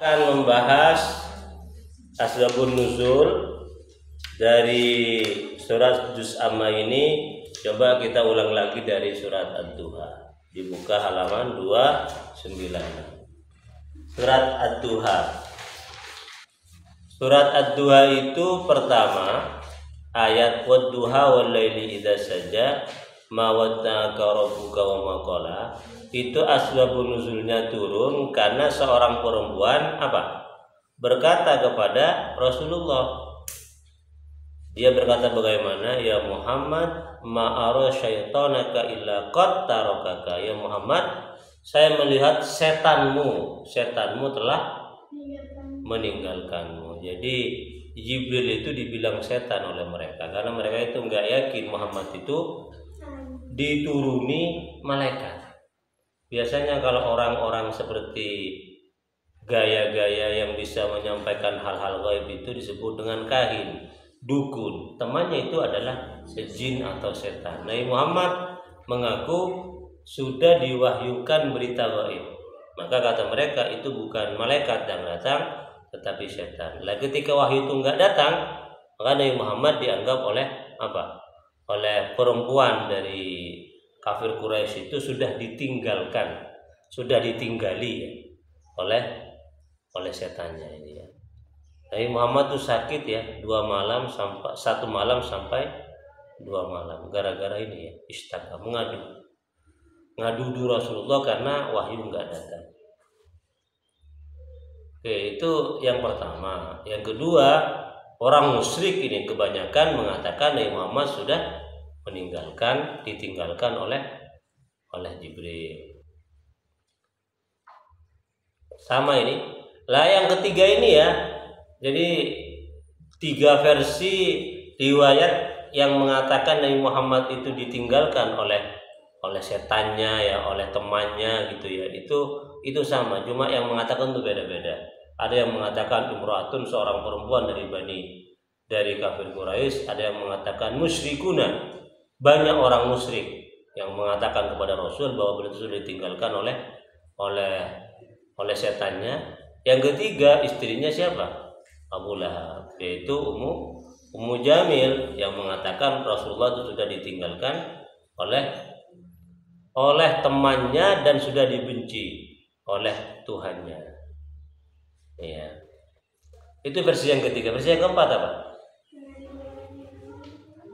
Akan membahas asbabun nuzul dari surat Juz Amma ini. Coba kita ulang lagi dari surat Ad-Duha. Dibuka halaman 29. Surat Ad-Duha. Surat Ad-Duha itu pertama ayat wadduha wal laili idza saja ma wadda'aka rabbuka wa ma qala. Itu asbabun nuzulnya turun karena seorang perempuan berkata kepada Rasulullah. Dia berkata bagaimana? Ya Muhammad, ma'ara syaitanaka illa qad tarakaka. Ya Muhammad, saya melihat setanmu telah meninggalkanmu. Jadi Jibril itu dibilang setan oleh mereka karena mereka itu enggak yakin Muhammad itu dituruni malaikat. Biasanya kalau orang-orang seperti gaya-gaya yang bisa menyampaikan hal-hal gaib itu disebut dengan kahin, dukun. Temannya itu adalah jin atau setan. Nabi Muhammad mengaku sudah diwahyukan berita gaib. Maka kata mereka itu bukan malaikat yang datang, tetapi setan. Lah ketika wahyu itu enggak datang, maka Nabi Muhammad dianggap oleh oleh perempuan dari kafir Quraisy itu sudah ditinggalkan, sudah ditinggali oleh setannya ini ya. Nabi Muhammad itu sakit ya, 1 malam sampai 2 malam gara-gara ini ya, istaka, ngadu Rasulullah karena wahyu enggak datang. Oke, itu yang pertama. Yang kedua, orang musyrik ini kebanyakan mengatakan Nabi Muhammad sudah ditinggalkan oleh Jibril. Sama ini. Lah yang ketiga ini ya. Jadi 3 versi riwayat yang mengatakan Nabi Muhammad itu ditinggalkan oleh setannya ya, oleh temannya gitu ya. Itu sama, cuma yang mengatakan itu beda-beda. Ada yang mengatakan imra'atun, seorang perempuan dari kafir Quraisy, ada yang mengatakan musyrikuna. Banyak orang musyrik yang mengatakan kepada Rasul bahwa beliau sudah ditinggalkan oleh setannya. Yang ketiga istrinya siapa? Abu Lahab, yaitu Ummu Jamil yang mengatakan Rasulullah itu sudah ditinggalkan oleh temannya dan sudah dibenci oleh Tuhannya. Ya. Itu versi yang ketiga. Versi yang keempat apa?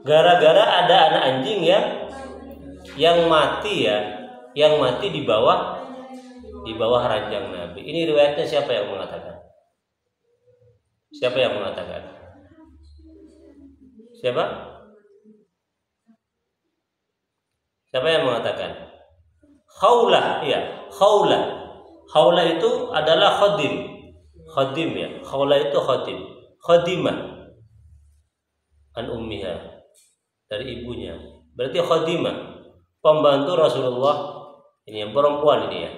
Gara-gara ada anak anjing yang mati di bawah ranjang Nabi. Ini riwayatnya siapa yang mengatakan? Siapa yang mengatakan? Siapa? Siapa yang mengatakan? Khawlah, ya, Khawlah. Khawlah itu adalah khadim ya. Khawlah itu khadimah an ummiha, dari ibunya. Berarti khadimah, pembantu Rasulullah. Ini yang perempuan ini ya.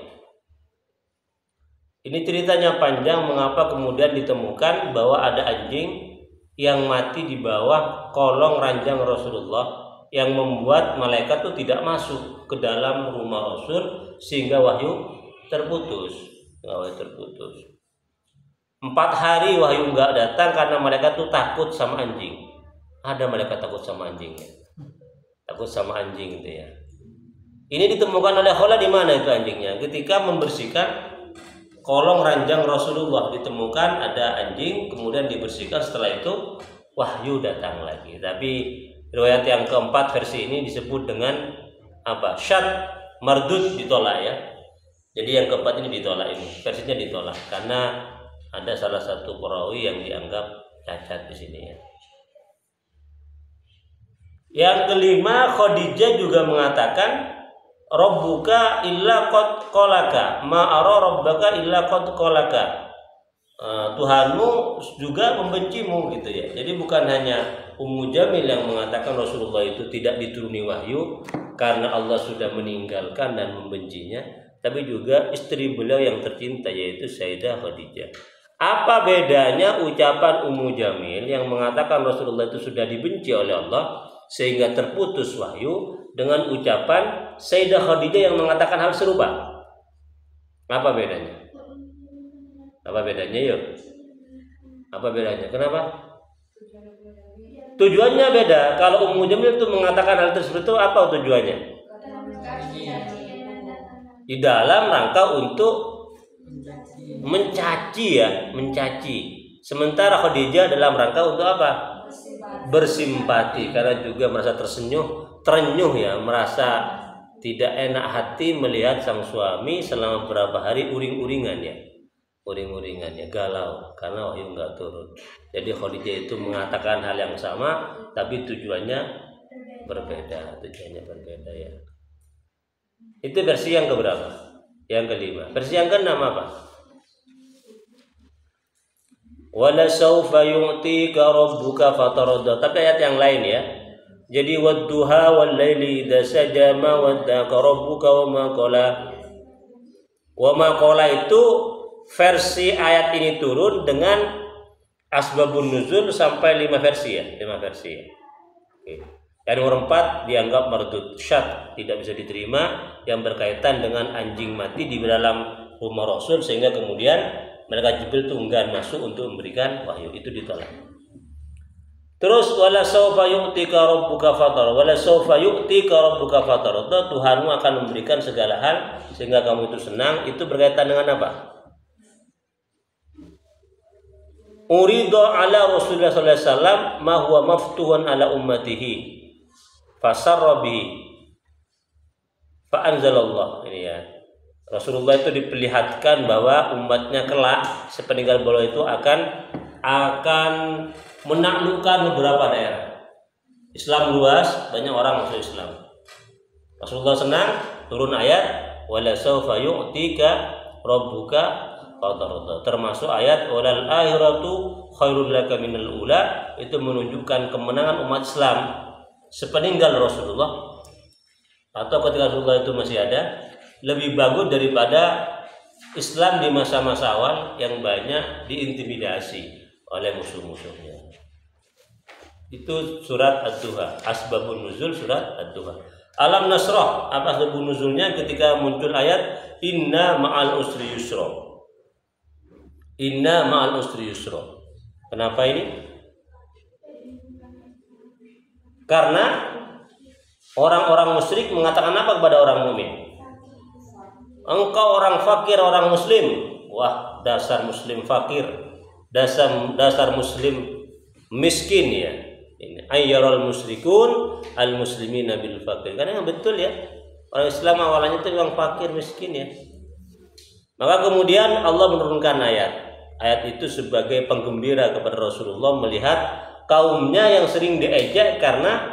Ini ceritanya panjang mengapa kemudian ditemukan bahwa ada anjing yang mati di bawah kolong ranjang Rasulullah yang membuat malaikat itu tidak masuk ke dalam rumah Rasul sehingga wahyu terputus. 4 hari wahyu enggak datang karena malaikat itu takut sama anjing. Ada malaikat takut sama anjing ya. Takut sama anjing itu ya. Ini ditemukan oleh Khawlah di mana itu anjingnya? Ketika membersihkan kolong ranjang Rasulullah, ditemukan ada anjing, kemudian dibersihkan, setelah itu wahyu datang lagi. Tapi riwayat yang keempat versi ini disebut dengan syad mardud, ditolak ya. Jadi yang keempat ini ditolak, ini versinya ditolak karena ada salah satu perawi yang dianggap cacat di sini ya. Yang kelima, Khadijah juga mengatakan Rabbuka illa qad qalaka, ma'ara rabbaka illa qad qalaka. Tuhanmu juga membencimu gitu ya. Jadi bukan hanya Ummu Jamil yang mengatakan Rasulullah itu tidak dituruni wahyu karena Allah sudah meninggalkan dan membencinya, tapi juga istri beliau yang tercinta yaitu Sayyidah Khadijah. Apa bedanya ucapan Ummu Jamil yang mengatakan Rasulullah itu sudah dibenci oleh Allah sehingga terputus wahyu dengan ucapan Sayyidah Khadijah yang mengatakan hal serupa? Apa bedanya? Apa bedanya yuk? Apa bedanya? Kenapa? Tujuannya beda. Kalau Ummu Jamil itu mengatakan hal tersebut itu apa tujuannya? Di dalam rangka untuk mencaci ya, mencaci. Sementara Khadijah dalam rangka untuk apa? Bersimpati, karena juga merasa terenyuh ya, merasa tidak enak hati melihat sang suami selama beberapa hari uring-uringan ya, galau karena wahyu nggak turun. Jadi Khadijah itu mengatakan hal yang sama, tapi tujuannya berbeda ya. Itu versi yang keberapa? Yang kelima. Versi yang keenam apa? Wala saufa yu'tika rabbuka fatarda. Tapi ayat yang lain ya. Jadi wadduha wal laili idza saja ma waddaka rabbuka wa ma qala. Wa ma qala itu versi ayat ini turun dengan asbabun nuzul sampai 5 versi ya, 5 versi. Oke. Yang nomor 4 dianggap mardud syad, tidak bisa diterima, yang berkaitan dengan anjing mati di dalam rumah Rasul sehingga kemudian mereka Jibril itu enggan masuk untuk memberikan wahyu, itu ditolak. Terus wala saufa yu'tika rabbuka fatar, wala saufa yu'tika rabbuka fatar, Tuhanmu akan memberikan segala hal sehingga kamu itu senang. Itu berkaitan dengan apa? Urida ala Rasulullah sallallahu alaihi wasallam ma huwa maftuhan ala ummatihi fasarra bihi fa anzalallah. Ini ya. Rasulullah itu diperlihatkan bahwa umatnya kelak sepeninggal beliau itu akan menaklukkan beberapa daerah. Islam luas, banyak orang masuk Islam. Rasulullah senang, turun ayat wala saufa yu'tika rabbuka fatarda. Termasuk ayat walal akhiratu khairul laka minal ula, itu menunjukkan kemenangan umat Islam sepeninggal Rasulullah atau ketika Rasulullah itu masih ada, lebih bagus daripada Islam di masa-masa awal yang banyak diintimidasi oleh musuh-musuhnya. Itu surat Ad-Duha, asbabun nuzul surat Ad-Duha. Alam Nasrah, apa asbabun nuzulnya ketika muncul ayat inna ma'al usri yusra. Inna ma'al usri yusra. Kenapa ini? Karena orang-orang musyrik mengatakan apa kepada orang mukmin? Engkau orang fakir, orang muslim. Wah, dasar muslim fakir, dasar muslim miskin ya. Ini ayyarul musyrikun al muslimina bil fakir. Karena yang betul ya, orang Islam awalnya itu memang fakir miskin ya. Maka kemudian Allah menurunkan ayat itu sebagai penggembira kepada Rasulullah melihat kaumnya yang sering diejek karena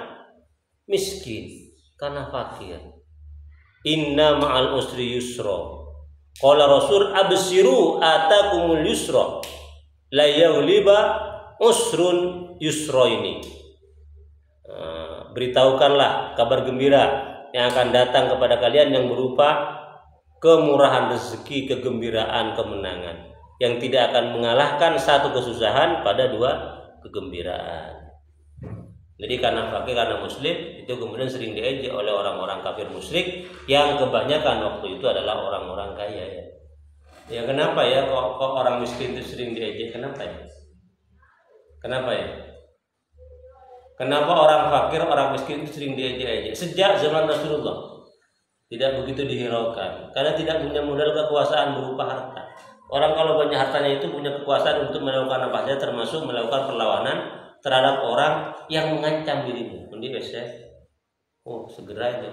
miskin, karena fakir. Inna ma'al usri yusra. Qala Rasul absiru atakumul yusra la yaghliba usrun yusra ini. Beritahukanlah kabar gembira yang akan datang kepada kalian yang berupa kemurahan rezeki, kegembiraan, kemenangan yang tidak akan mengalahkan satu kesusahan pada 2 kegembiraan. Jadi karena fakir, karena muslim, itu kemudian sering diejek oleh orang-orang kafir musyrik yang kebanyakan waktu itu adalah orang-orang kaya ya. Ya kenapa ya kok orang miskin itu sering diejek? Kenapa ya? Kenapa ya? Kenapa orang fakir, orang miskin itu sering diejek-ejek? Sejak zaman Rasulullah tidak begitu dihiraukan karena tidak punya modal kekuasaan berupa harta. Orang kalau banyak hartanya itu punya kekuasaan untuk melakukan apa saja, termasuk melakukan perlawanan terhadap orang yang mengancam dirimu. Ini biasanya, segera itu.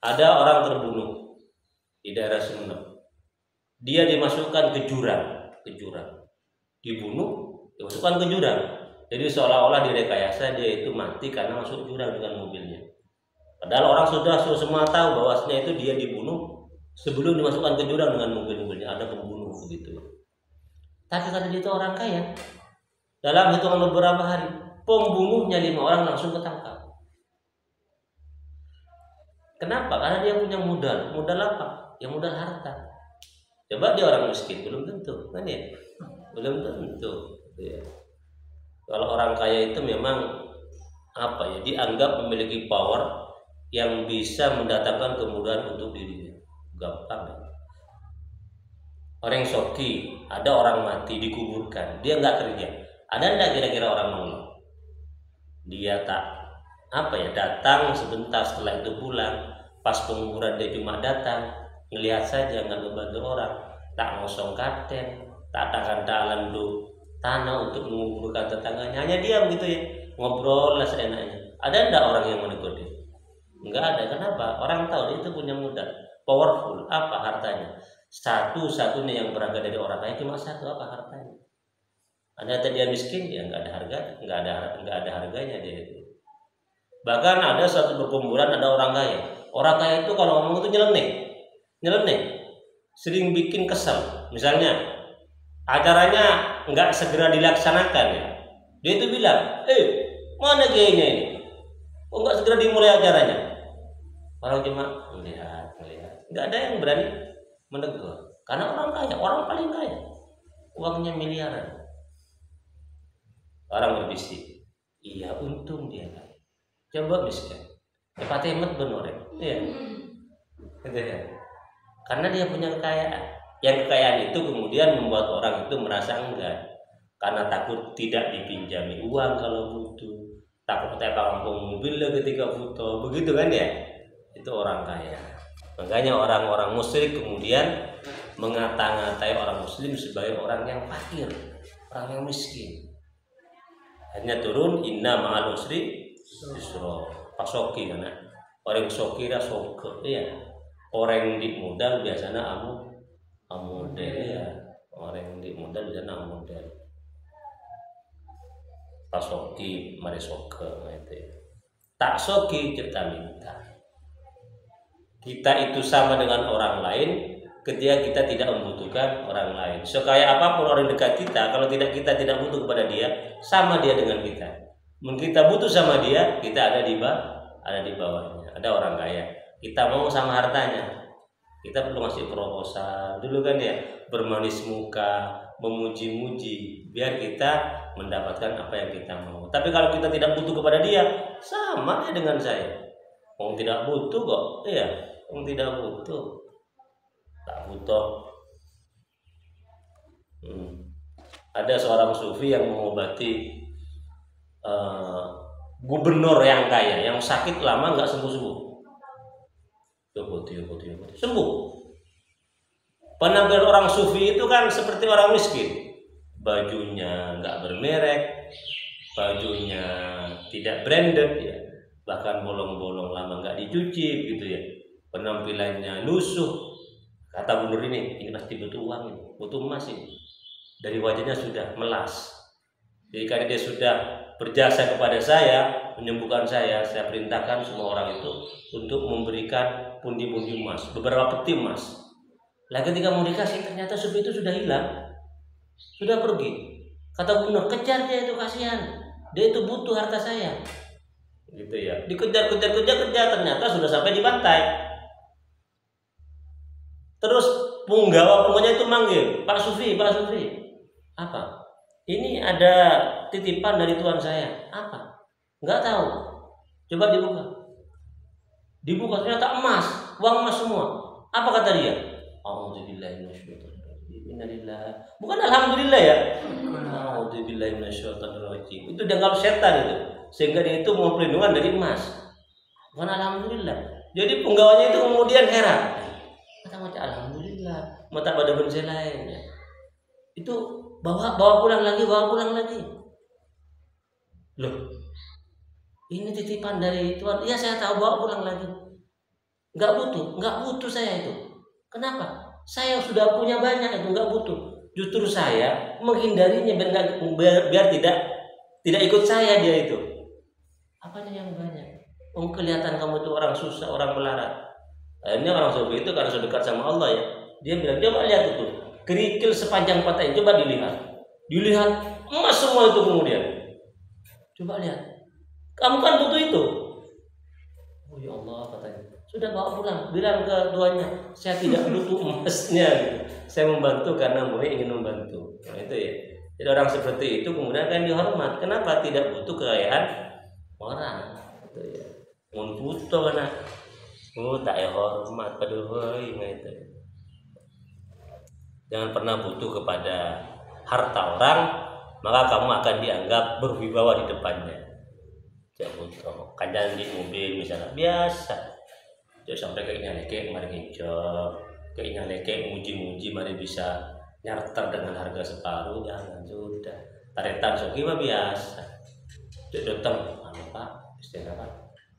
Ada orang terbunuh di daerah Sumeneb. Dia dimasukkan ke jurang, dibunuh, dimasukkan ke jurang. Jadi seolah-olah direkayasa dia itu mati karena masuk jurang dengan mobilnya. Padahal orang sudah semua tahu bahwasanya itu dia dibunuh sebelum dimasukkan ke jurang dengan mobil-mobilnya. Ada pembunuh begitu. Tapi karena dia itu orang kaya, dalam hitungan beberapa hari, pembunuhnya 5 orang langsung ketangkap. Kenapa? Karena dia punya modal. Modal apa? Ya modal harta. Coba dia orang miskin, belum tentu, kan ya? Belum tentu. Ya. Kalau orang kaya itu memang apa ya? Dianggap memiliki power yang bisa mendatangkan kemudahan untuk dirinya. Gampang. Orang soki, ada orang mati dikuburkan, dia nggak kerja. Ada nggak kira-kira orang mengeluh? Dia tak datang sebentar, setelah itu pulang. Pas penguburan dia cuma datang, ngelihat saja, nggak ngebantu orang, tak ngosong katen, tak akan dalam do tanah untuk menguburkan tetangganya. Hanya dia begitu ya, ngobrol lah seenaknya. Ada nggak orang yang menegur dia? Nggak ada. Kenapa? Orang tahu dia itu punya modal, powerful. Apa hartanya? Satu-satunya yang berharga dari orang kaya cuma satu, apa hartanya? Anda tadi dia miskin, ya nggak ada harga, nggak ada harganya dia itu. Bahkan ada satu perkumpulan, ada orang kaya. Orang kaya itu kalau ngomong itu nyeleneh, sering bikin kesel. Misalnya acaranya nggak segera dilaksanakan ya, dia itu bilang, mana kayaknya ini? Kok nggak segera dimulai acaranya? Orang cuma melihat, nggak ada yang berani menegur. Karena orang kaya, orang paling kaya, uangnya miliaran. Orang berbisik, iya untung dia kaya. Coba miskin, cepat hemat benar ya. Iya. Gitu ya. Karena dia punya kekayaan. Yang kekayaan itu kemudian membuat orang itu merasa enggan. Karena takut tidak dipinjami uang kalau butuh, takut tepak mobil ketika butuh, begitu kan ya? Itu orang kaya. Makanya orang-orang musyrik kemudian mengata-ngatai orang muslim sebagai orang yang fakir, orang yang miskin. Hanya turun inna ma'al usri yusra. Pak soki kan? Orang soki ra soke, iya. Orang di modal biasanya amudel ya. Orang di modal biasanya amudel. Pak soki mari soke gitu. Tak soki kita minta. Kita itu sama dengan orang lain ketika kita tidak membutuhkan orang lain. Sekaya apapun orang dekat kita, kalau kita tidak butuh kepada dia, sama dia dengan kita. Mungkin kita butuh sama dia, kita ada di bawahnya. Ada orang kaya, kita mau sama hartanya, kita perlu ngasih proposal dulu kan ya, bermanis muka, memuji-muji, biar kita mendapatkan apa yang kita mau. Tapi kalau kita tidak butuh kepada dia, sama dia dengan saya. Orang tidak butuh kok, iya. Orang tidak butuh, tak butuh. Ada seorang sufi yang mengobati gubernur yang kaya, yang sakit lama nggak sembuh-sembuh. Sembuh. Penampilan orang sufi itu kan seperti orang miskin. Bajunya nggak bermerek, bajunya tidak branded ya, bahkan bolong-bolong lama nggak dicuci gitu ya. Penampilannya lusuh. Kata gubernur ini pasti butuh uang, butuh emas ini. Dari wajahnya sudah melas. Jadi karena dia sudah berjasa kepada saya, menyembuhkan saya perintahkan semua orang itu untuk memberikan pundi-pundi emas, beberapa peti emas. Lah ketika mau dikasih, ternyata sufi itu sudah hilang, sudah pergi. Kata gubernur, kejar dia itu, kasihan, dia itu butuh harta saya. Gitu ya, dikejar, ternyata sudah sampai di pantai. Terus penggawa itu manggil, Pak Sufi, apa? Ini ada titipan dari Tuhan saya. Apa? Enggak tahu. Coba dibuka. Dibuka ternyata emas, uang emas semua. Apa kata dia? A'udzubillahi minasyaitonir rajim. Innalillahi. Bukan alhamdulillah ya. A'udzubillahi minasyaitonir rajim. Itu dianggap setan itu. Sehingga dia itu mau perlindungan dari emas. Bukan alhamdulillah. Jadi penggawanya itu kemudian heran. Kata macam alhamdulillah, mata pada benda lain ya. Itu bawa pulang lagi. Loh, ini titipan dari Tuhan. Iya saya tahu, bawa pulang lagi. Nggak butuh saya itu. Kenapa? Saya sudah punya banyak itu, nggak butuh. Justru saya menghindarinya biar tidak ikut saya dia itu. Apanya yang banyak? Kelihatan kamu itu orang susah, orang melarat. Akhirnya orang sufi itu karena sudah dekat sama Allah ya, dia bilang, coba lihat itu kerikil sepanjang patah ini, coba dilihat emas semua itu. Kemudian coba lihat, kamu kan butuh itu. Oh ya Allah, katanya, sudah bawa pulang, bilang ke tuannya, saya tidak butuh emasnya gitu. Saya membantu karena mulai ingin membantu. Nah, itu ya. Jadi orang seperti itu kemudian kan dihormat. Kenapa? Tidak butuh kekayaan orang. Itu ya. Mun butuh karena tak hormat pada itu. jangan pernah butuh kepada harta orang, maka kamu akan dianggap berwibawa di depannya. Jangan butuh kanjang di mobil misalnya biasa, jangan sampai kayaknya leke mari ngejok, kayaknya leke muji-muji mari bisa nyarter dengan harga separuh, jangan, sudah taretan soki mah biasa. Datang, Pak, istilah Pak,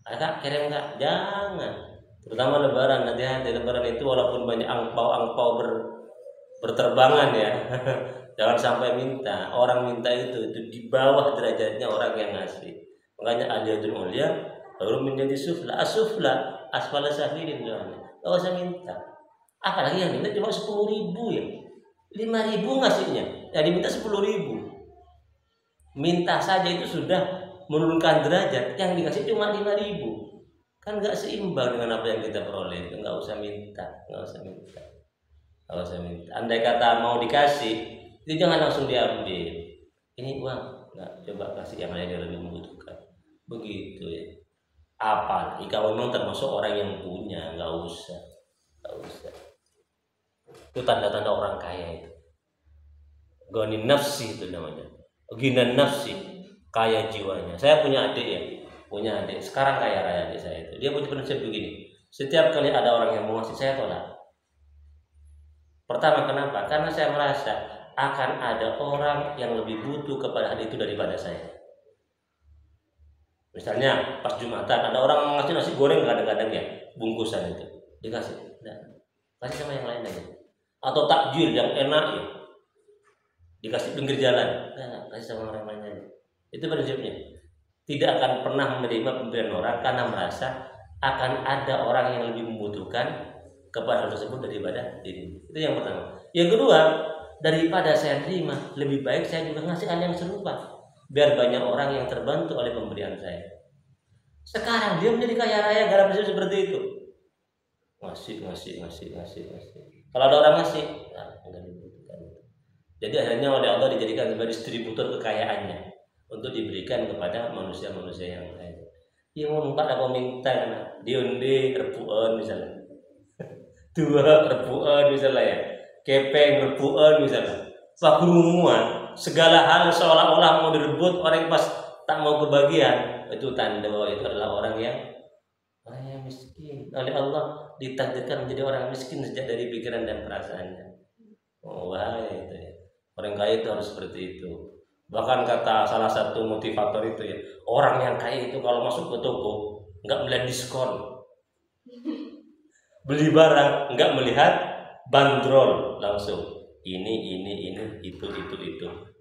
ada kirim nggak? Jangan. Terutama Lebaran, nanti Lebaran itu walaupun banyak angpau berterbangan ya, jangan sampai minta. Orang minta itu di bawah derajatnya orang yang ngasih. Makanya aliyatul mulia baru menjadi sufla, asfala safilin jangan. Gak usah minta. Apalagi yang diminta cuma 10.000 ya, 5.000 ngasihnya, yang diminta 10.000. Minta saja itu sudah menurunkan derajat, yang dikasih cuma 5.000. Kan nggak seimbang dengan apa yang kita peroleh. Nggak usah minta. Andai kata mau dikasih, itu jangan langsung diambil. Ini uang, nggak, coba kasih yang lain yang lebih membutuhkan. Begitu ya. Apalagi kalau memang termasuk orang yang punya, nggak usah. Itu tanda-tanda orang kaya itu. Ghanin nafsi itu namanya. Ghinan nafsi, kaya jiwanya. Saya punya adik. Sekarang kaya raya adik saya itu. Dia punya prinsip begini. Setiap kali ada orang yang mau ngasih, saya tolak. Pertama, kenapa? Karena saya merasa akan ada orang yang lebih butuh kepada hal itu daripada saya. Misalnya pas Jumatan ada orang ngasih nasi goreng kadang-kadang ya, bungkusan itu dikasih. Nah, kasih sama yang lain aja. Atau takjil yang enak ya, dikasih pinggir jalan. Nah, kasih sama orang lain aja. Itu prinsipnya. Tidak akan pernah menerima pemberian orang karena merasa akan ada orang yang lebih membutuhkan kepada hal tersebut daripada diri. Itu yang pertama. Yang kedua, daripada saya terima, lebih baik saya juga ngasih hal yang serupa, biar banyak orang yang terbantu oleh pemberian saya. Sekarang dia menjadi kaya raya gara-gara seperti itu. Ngasih. Kalau ada orang ngasih, enggak dibutuhkan. Jadi akhirnya oleh Allah dijadikan sebagai distributor kekayaannya untuk diberikan kepada manusia-manusia yang lain. Yang mau minta diundi repuan misalnya. 2 repuan misalnya ya, kepeng repuan misalnya, pakumuan, segala hal seolah-olah mau direbut, orang pas tak mau kebagian, itu tanda bahwa itu adalah orang yang miskin. Oleh Allah ditakdirkan menjadi orang miskin sejak dari pikiran dan perasaannya. Bahaya itu ya. Orang kaya itu harus seperti itu. Bahkan kata salah satu motivator itu ya, orang yang kaya itu kalau masuk ke toko nggak melihat diskon. Beli barang nggak melihat bandrol, langsung ini itu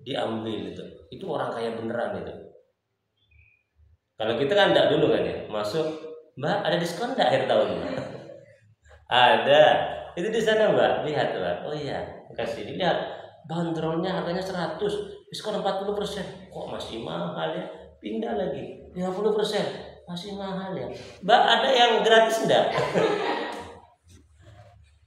diambil itu orang kaya beneran itu. Kalau kita kan enggak dulu kan ya, masuk, Mbak ada diskon enggak akhir tahun? Ada, itu di sana Mbak, lihat Mbak. Oh iya, kasih dilihat bandrolnya harganya 100, diskon 40%, kok masih mahal ya? Pindah lagi 50%, masih mahal ya. Mbak ada yang gratis enggak?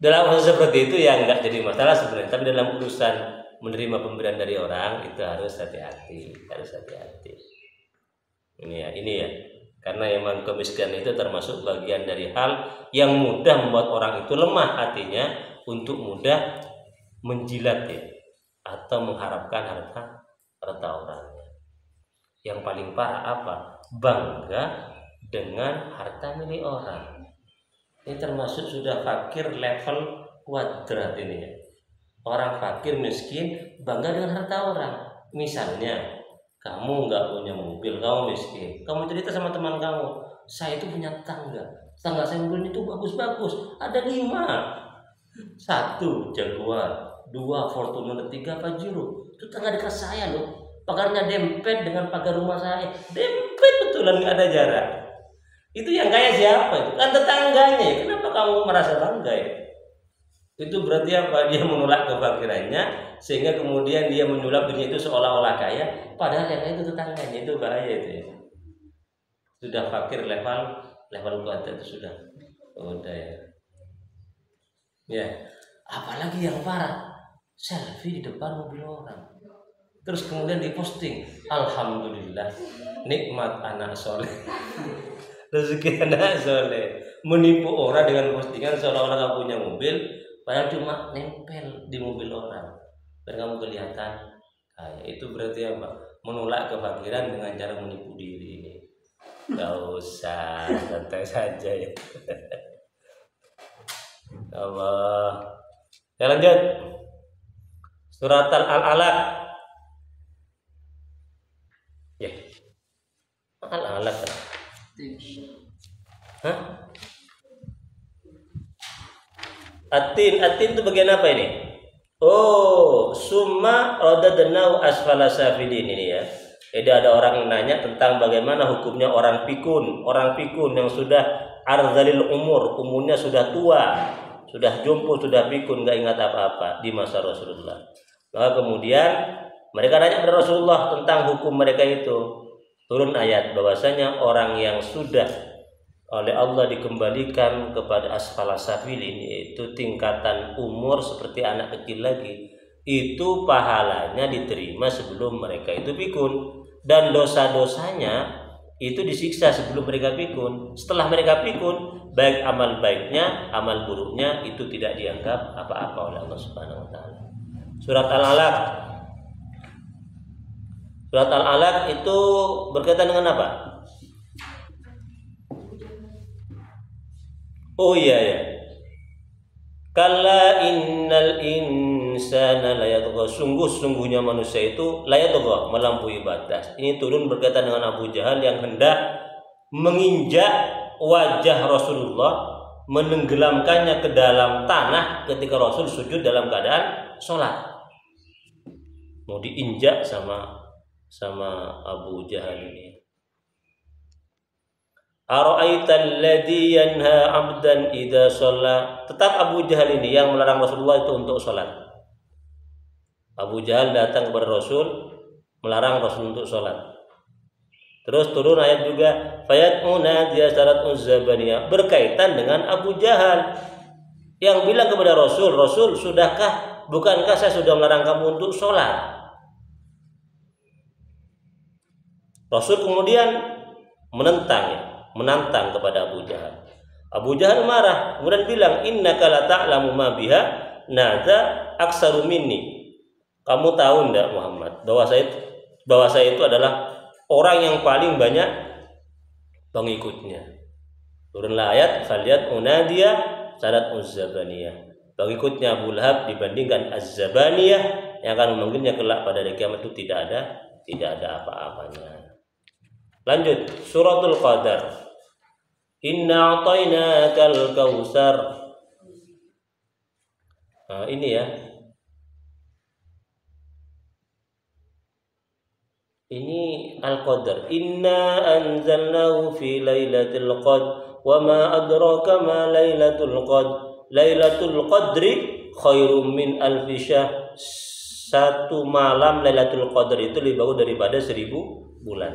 Dalam urusan seperti itu yang enggak jadi masalah sebenarnya, tapi dalam urusan menerima pemberian dari orang itu harus hati-hati. Ini ya, karena emang kemiskinan itu termasuk bagian dari hal yang mudah membuat orang itu lemah hatinya untuk mudah menjilat ya, atau mengharapkan harta orang. Yang paling parah apa? Bangga dengan harta milik orang. Ini termasuk sudah fakir level kuadrat ini ya. Orang fakir miskin bangga dengan harta orang. Misalnya kamu nggak punya mobil, kamu miskin, kamu cerita sama teman kamu, saya itu punya tangga saya mobilnya itu bagus-bagus, ada 5, 1 Jaguar, 2 Fortuner, 3 Pajero, itu tangga dekat saya loh, pagarnya dempet dengan pagar rumah saya, dempet betulan, nggak ada jarak. Itu yang kaya siapa itu? Kan tetangganya. Kenapa kamu merasa bangga ya? Itu berarti apa? Dia menolak kefakirannya sehingga kemudian dia menyulap dirinya itu seolah-olah kaya, padahal yang itu tetangganya. Itu bahaya itu ya. Sudah fakir level kuat itu sudah ya. Ya, apalagi yang parah, selfie di depan mobil orang. Terus kemudian diposting, alhamdulillah nikmat anak soleh. Rezeki anak soleh, menipu orang dengan postingan seolah-olah kamu punya mobil, padahal cuma nempel di mobil orang dan kamu kelihatan kaya. Itu berarti apa? Menolak kefakiran dengan cara menipu diri. Gak usah, santai saja ya. Allah. Ya lanjut. Surat Al-Alaq. Ya. Al-Alaq. Hah? Atin itu bagian apa ini? Oh, summa radadnahu asfala safilin ini ya. Jadi ada orang yang nanya tentang bagaimana hukumnya orang pikun yang sudah arzalil umurnya sudah tua, sudah jompo, sudah pikun, nggak ingat apa-apa di masa Rasulullah. Maka kemudian mereka nanya kepada Rasulullah tentang hukum mereka itu. Turun ayat bahwasanya orang yang sudah oleh Allah dikembalikan kepada asfala safilin, yaitu tingkatan umur seperti anak kecil lagi, itu pahalanya diterima sebelum mereka itu pikun, dan dosa-dosanya itu disiksa sebelum mereka pikun. Setelah mereka pikun, baik amal baiknya, amal buruknya itu tidak dianggap apa-apa oleh Allah Subhanahu wa taala. Surat Al-Alaq. Surat Al-Alaq itu berkaitan dengan apa? Oh iya ya. Kalla innal insana layatgha, sungguhnya manusia itu layatgha, melampaui batas. Ini turun berkaitan dengan Abu Jahal yang hendak menginjak wajah Rasulullah, menenggelamkannya ke dalam tanah ketika Rasul sujud dalam keadaan sholat. Mau diinjak sama Abu Jahal ini. Ara'aital ladzi yanha 'abdan idza shalla. Tetap Abu Jahal ini yang melarang Rasulullah itu untuk sholat. Abu Jahal datang kepada Rasul, melarang Rasul untuk sholat. Terus turun ayat juga fayat'una dia syarat uzzabaniyah, berkaitan dengan Abu Jahal yang bilang kepada Rasul, bukankah saya sudah melarang kamu untuk sholat? Rasul kemudian menantang kepada Abu Jahal. Abu Jahal marah, kemudian bilang, innaka la ta'lamu ma biha nadza aksaru minni. Kamu tahu enggak Muhammad bahwa saya itu adalah orang yang paling banyak pengikutnya. Turunlah ayat faliyat unadiya syarat uzzabaniyah. Pengikutnya Abu Lahab dibandingkan az-zabaniyah yang akan memanggilnya kelak pada hari kiamat itu tidak ada apa-apanya. Lanjut, suratul Qadar. Inna a'tainakal kautsar. Nah, ini ya. Ini Al-Qadar. Inna anzalnahu fi lailatul qadr wa ma adraka ma lailatul qadr. Lailatul qadri khairum min alfi syahr. Satu malam Lailatul Qadar itu lebih bagus daripada 1000 bulan.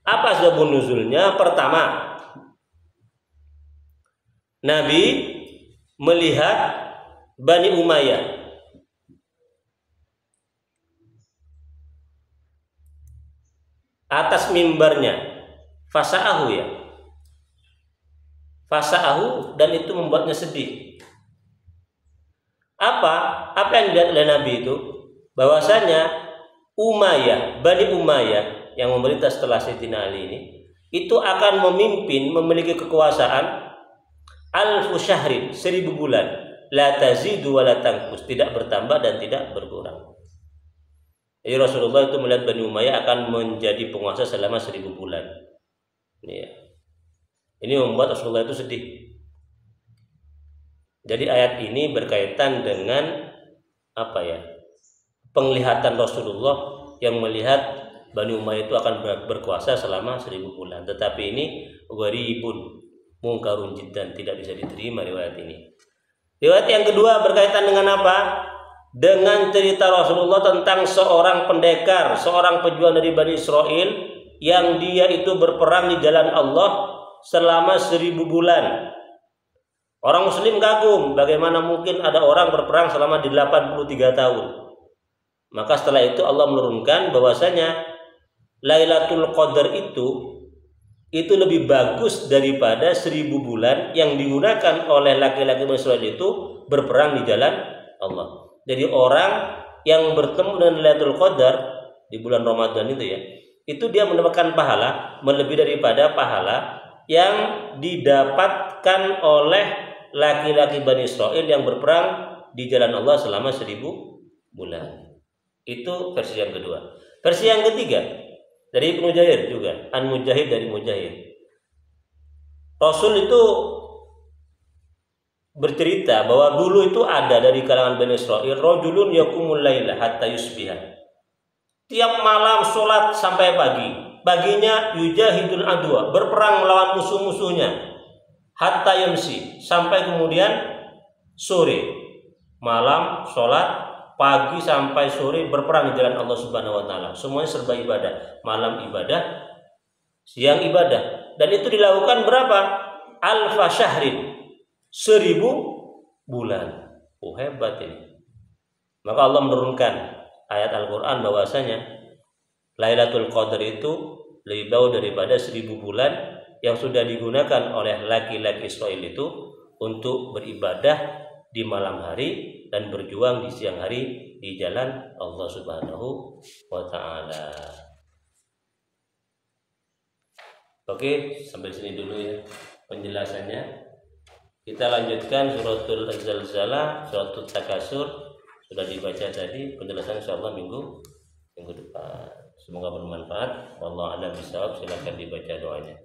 Apa sebab nuzulnya? Pertama, Nabi melihat Bani Umayyah atas mimbarnya, fasa'ahu ya, fasa'ahu, dan itu membuatnya sedih. Apa yang dilihat oleh Nabi itu? Bahwasanya Umayyah, Bani Umayyah yang memerintah setelah Sayyidina Ali ini, itu akan memiliki kekuasaan alfu syahrin, 1000 bulan, la tazidu wa la tanqus, tidak bertambah dan tidak berkurang. Jadi Rasulullah itu melihat Bani Umayyah akan menjadi penguasa selama 1000 bulan. Ini membuat Rasulullah itu sedih. Jadi ayat ini berkaitan dengan apa ya? Penglihatan Rasulullah yang melihat Bani Umayyah itu akan berkuasa selama 1000 bulan. Tetapi ini gharibun mungkarun jiddan, tidak bisa diterima riwayat ini. Riwayat yang kedua berkaitan dengan apa? Dengan cerita Rasulullah tentang seorang pendekar, seorang pejuang dari Bani Israel yang dia itu berperang di jalan Allah selama 1000 bulan. Orang muslim kagum, bagaimana mungkin ada orang berperang selama 83 tahun. Maka setelah itu Allah menurunkan bahwasanya Lailatul Qadar itu lebih bagus daripada 1000 bulan yang digunakan oleh laki-laki Bani Israil itu berperang di jalan Allah. Jadi orang yang bertemu dengan Lailatul Qadar di bulan Ramadan itu ya, itu dia mendapatkan pahala melebihi daripada pahala yang didapatkan oleh laki-laki Bani Israil yang berperang di jalan Allah selama 1000 bulan. Itu versi yang kedua. Versi yang ketiga dari Ibnu Jarir juga, An Mujahid dari Mujahid. Rasul itu bercerita bahwa dulu itu ada dari kalangan Bani Israil rajulun yaqumul laila hatta yusbiha. Tiap malam sholat sampai pagi. Paginya yujahidul adwa, berperang melawan musuh-musuhnya. Hatta yumsi, sampai kemudian sore. Malam sholat, pagi sampai sore berperang di jalan Allah Subhanahu wa taala. Semuanya serba ibadah. Malam ibadah, siang ibadah. Dan itu dilakukan berapa? Alfa syahrin. 1000 bulan. Oh, hebat ini. Maka Allah menurunkan ayat Al-Qur'an bahwasanya Lailatul Qadar itu lebih jauh daripada 1000 bulan yang sudah digunakan oleh laki-laki Israel itu untuk beribadah di malam hari dan berjuang di siang hari di jalan Allah Subhanahu wa taala. Oke, sampai sini dulu ya penjelasannya. Kita lanjutkan suratul Zalzalah, suratul Takasur sudah dibaca tadi, penjelasan insyaallah minggu depan. Semoga bermanfaat. Wallahu a'lam bishawab. Silakan dibaca doanya.